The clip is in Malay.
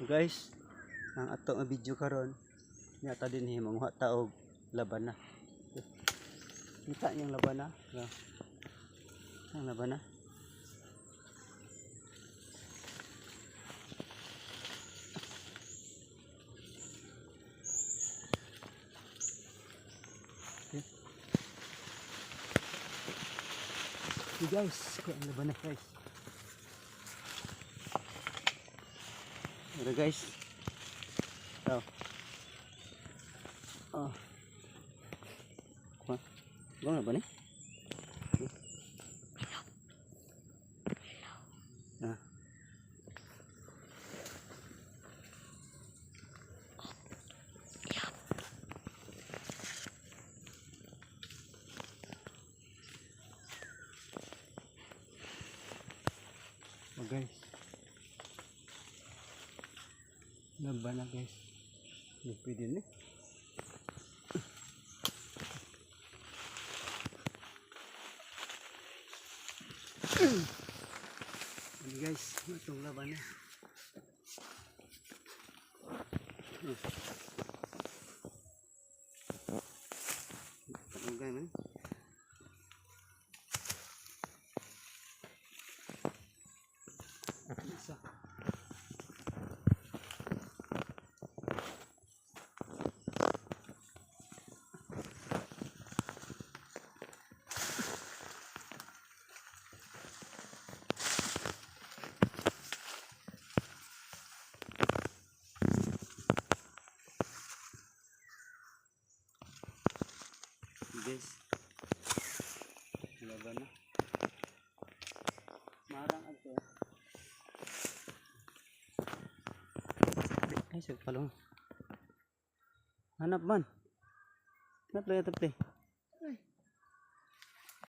So guys, ang ato nga video karon nyata din manguha ta og laban na. Kita niyang laban na. Ang laban na. Okay guys, ang laban na guys. Ada guys. Oh. Gong laban ni. Nah. Oh guys. Laban na guys. Lupi din eh. Ini guys, itong laban na. Tanugay man. Isa. Guys, laban na. Marang ato. Ay, sige palong. Hanap man. Hanap lang ito,